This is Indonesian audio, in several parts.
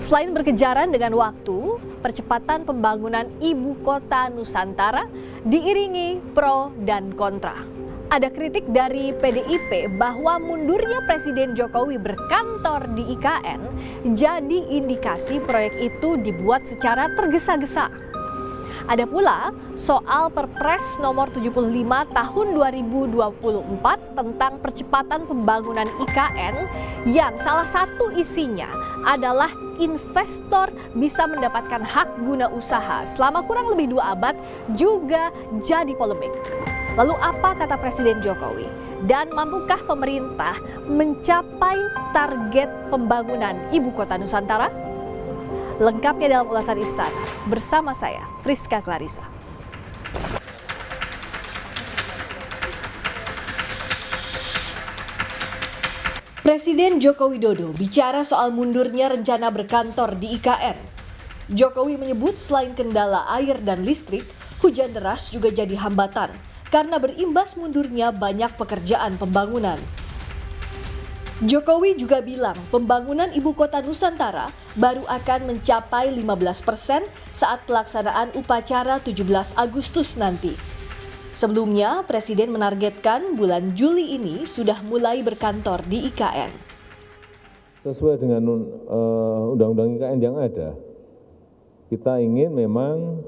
Selain berkejaran dengan waktu, percepatan pembangunan ibu kota Nusantara diiringi pro dan kontra. Ada kritik dari PDIP bahwa mundurnya Presiden Jokowi berkantor di IKN jadi indikasi proyek itu dibuat secara tergesa-gesa. Ada pula soal Perpres nomor 75 tahun 2024 tentang percepatan pembangunan IKN yang salah satu isinya adalah investor bisa mendapatkan hak guna usaha selama kurang lebih 2 abad juga jadi polemik. Lalu apa kata Presiden Jokowi? Dan mampukah pemerintah mencapai target pembangunan ibu kota Nusantara? Lengkapnya dalam ulasan Istana bersama saya, Friska Clarissa. Presiden Joko Widodo bicara soal mundurnya rencana berkantor di IKN. Jokowi menyebut selain kendala air dan listrik, hujan deras juga jadi hambatan karena berimbas mundurnya banyak pekerjaan pembangunan. Jokowi juga bilang pembangunan ibu kota Nusantara baru akan mencapai 15% saat pelaksanaan upacara 17 Agustus nanti. Sebelumnya, Presiden menargetkan bulan Juli ini sudah mulai berkantor di IKN. Sesuai dengan undang-undang IKN yang ada, kita ingin memang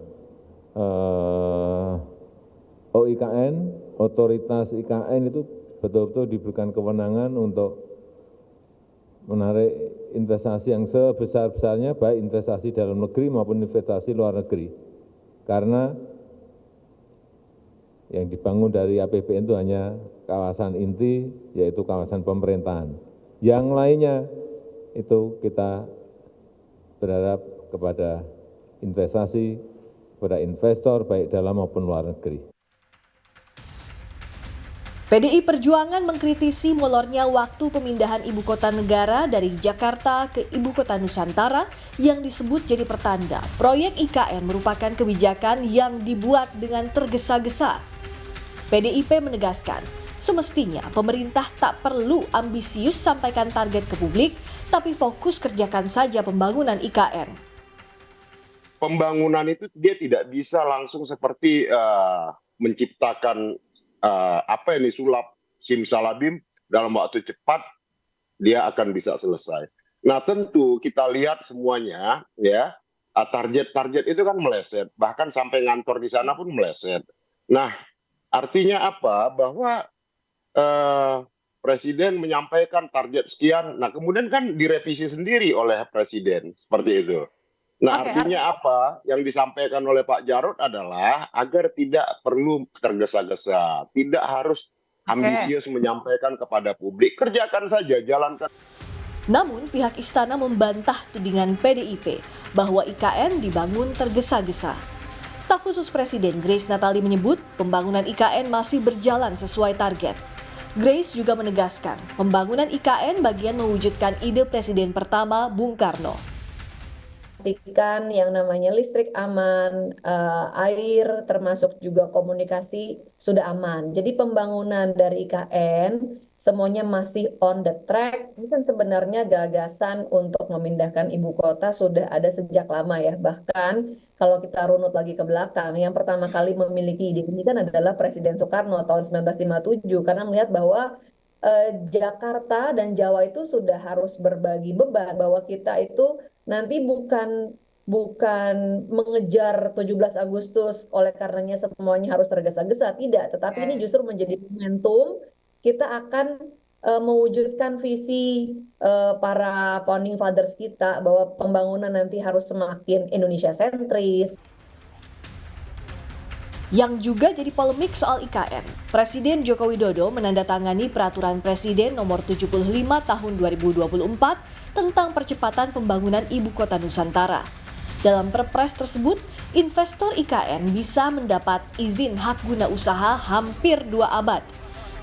OIKN, otoritas IKN itu betul-betul diberikan kewenangan untuk menarik investasi yang sebesar-besarnya, baik investasi dalam negeri maupun investasi luar negeri. Karena yang dibangun dari APBN itu hanya kawasan inti, yaitu kawasan pemerintahan. Yang lainnya itu kita berharap kepada investasi, kepada investor baik dalam maupun luar negeri. PDI Perjuangan mengkritisi molornya waktu pemindahan ibu kota negara dari Jakarta ke ibu kota Nusantara yang disebut jadi pertanda proyek IKN merupakan kebijakan yang dibuat dengan tergesa-gesa. PDIP menegaskan, semestinya pemerintah tak perlu ambisius sampaikan target ke publik, tapi fokus kerjakan saja pembangunan IKN. Pembangunan itu dia tidak bisa langsung seperti menciptakan apa ini sulap simsalabim dalam waktu cepat dia akan bisa selesai. Nah tentu kita lihat semuanya ya, target-target itu kan meleset, bahkan sampai ngantor di sana pun meleset. Nah artinya apa? Bahwa Presiden menyampaikan target sekian, nah kemudian kan direvisi sendiri oleh Presiden seperti itu. Nah artinya apa yang disampaikan oleh Pak Jarod adalah agar tidak perlu tergesa-gesa, tidak harus ambisius menyampaikan kepada publik, kerjakan saja, jalankan. Namun pihak istana membantah tudingan PDIP bahwa IKN dibangun tergesa-gesa. Staf khusus Presiden Grace Natali menyebut pembangunan IKN masih berjalan sesuai target. Grace juga menegaskan pembangunan IKN bagian mewujudkan ide Presiden pertama Bung Karno. Pastikan yang namanya listrik aman, air termasuk juga komunikasi sudah aman. Jadi pembangunan dari IKN semuanya masih on the track. Ini kan sebenarnya gagasan untuk memindahkan ibu kota sudah ada sejak lama ya. Bahkan kalau kita runut lagi ke belakang, yang pertama kali memiliki ide ini kan adalah Presiden Soekarno tahun 1957 karena melihat bahwa Jakarta dan Jawa itu sudah harus berbagi beban, bahwa kita itu nanti bukan mengejar 17 Agustus oleh karenanya semuanya harus tergesa-gesa, tidak, tetapi ini justru menjadi momentum kita akan mewujudkan visi para founding fathers kita bahwa pembangunan nanti harus semakin Indonesia sentris. Yang juga jadi polemik soal IKN, Presiden Joko Widodo menandatangani Peraturan Presiden Nomor 75 Tahun 2024 tentang percepatan pembangunan ibu kota Nusantara. Dalam Perpres tersebut, investor IKN bisa mendapat izin hak guna usaha hampir 2 abad.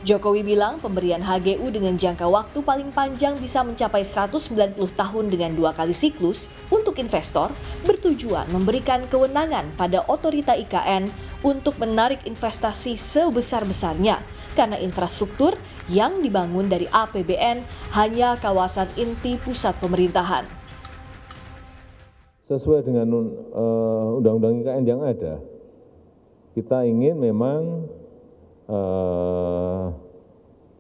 Jokowi bilang pemberian HGU dengan jangka waktu paling panjang bisa mencapai 190 tahun dengan 2 kali siklus untuk investor, bertujuan memberikan kewenangan pada otorita IKN untuk menarik investasi sebesar-besarnya karena infrastruktur yang dibangun dari APBN hanya kawasan inti pusat pemerintahan. sesuai dengan undang-undang IKN yang ada. Kita ingin memang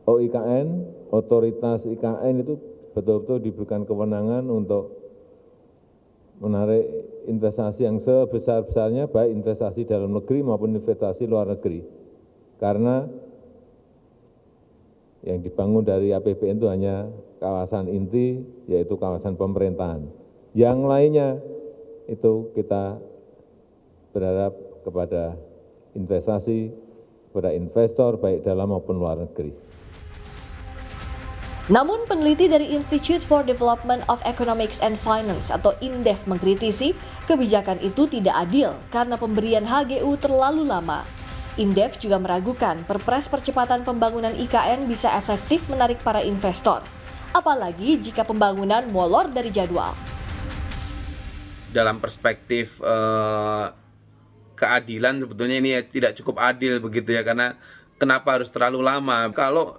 OIKN, otoritas IKN itu betul-betul diberikan kewenangan untuk menarik investasi yang sebesar-besarnya, baik investasi dalam negeri maupun investasi luar negeri. Karena yang dibangun dari APBN itu hanya kawasan inti, yaitu kawasan pemerintahan. Yang lainnya itu kita berharap kepada investasi, kepada investor baik dalam maupun luar negeri. Namun peneliti dari Institute for Development of Economics and Finance atau INDEF mengkritisi kebijakan itu tidak adil karena pemberian HGU terlalu lama. INDEF juga meragukan Perpres percepatan pembangunan IKN bisa efektif menarik para investor, apalagi jika pembangunan molor dari jadwal. Dalam perspektif keadilan sebetulnya ini tidak cukup adil begitu ya, karena kenapa harus terlalu lama? Kalau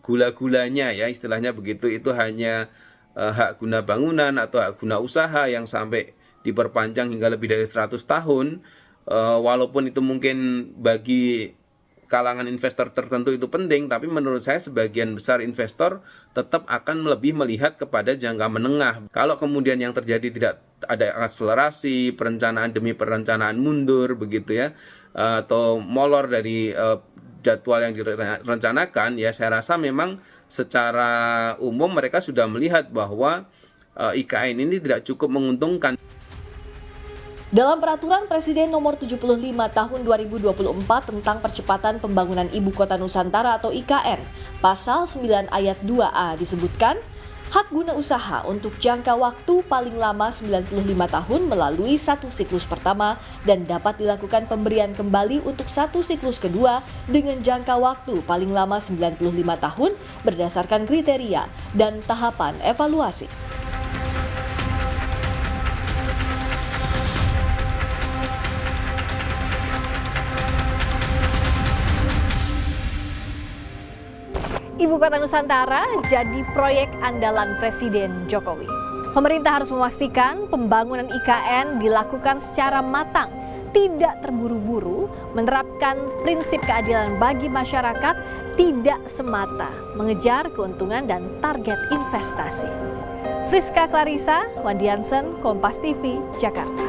gula-gulanya ya istilahnya begitu, itu hanya hak guna bangunan atau hak guna usaha yang sampai diperpanjang hingga lebih dari 100 tahun, walaupun itu mungkin bagi kalangan investor tertentu itu penting, tapi menurut saya sebagian besar investor tetap akan lebih melihat kepada jangka menengah. Kalau kemudian yang terjadi tidak ada akselerasi, perencanaan demi perencanaan mundur begitu ya, atau molor dari jadwal yang direncanakan, ya saya rasa memang secara umum mereka sudah melihat bahwa IKN ini tidak cukup menguntungkan. Dalam Peraturan Presiden Nomor 75 Tahun 2024 tentang Percepatan Pembangunan Ibu Kota Nusantara atau IKN, Pasal 9 Ayat 2A disebutkan, hak guna usaha untuk jangka waktu paling lama 95 tahun melalui satu siklus pertama dan dapat dilakukan pemberian kembali untuk satu siklus kedua dengan jangka waktu paling lama 95 tahun berdasarkan kriteria dan tahapan evaluasi. Ibu Kota Nusantara jadi proyek andalan Presiden Jokowi. Pemerintah harus memastikan pembangunan IKN dilakukan secara matang, tidak terburu-buru, menerapkan prinsip keadilan bagi masyarakat, tidak semata mengejar keuntungan dan target investasi. Friska Clarissa, Wandi Hansen, Kompas TV, Jakarta.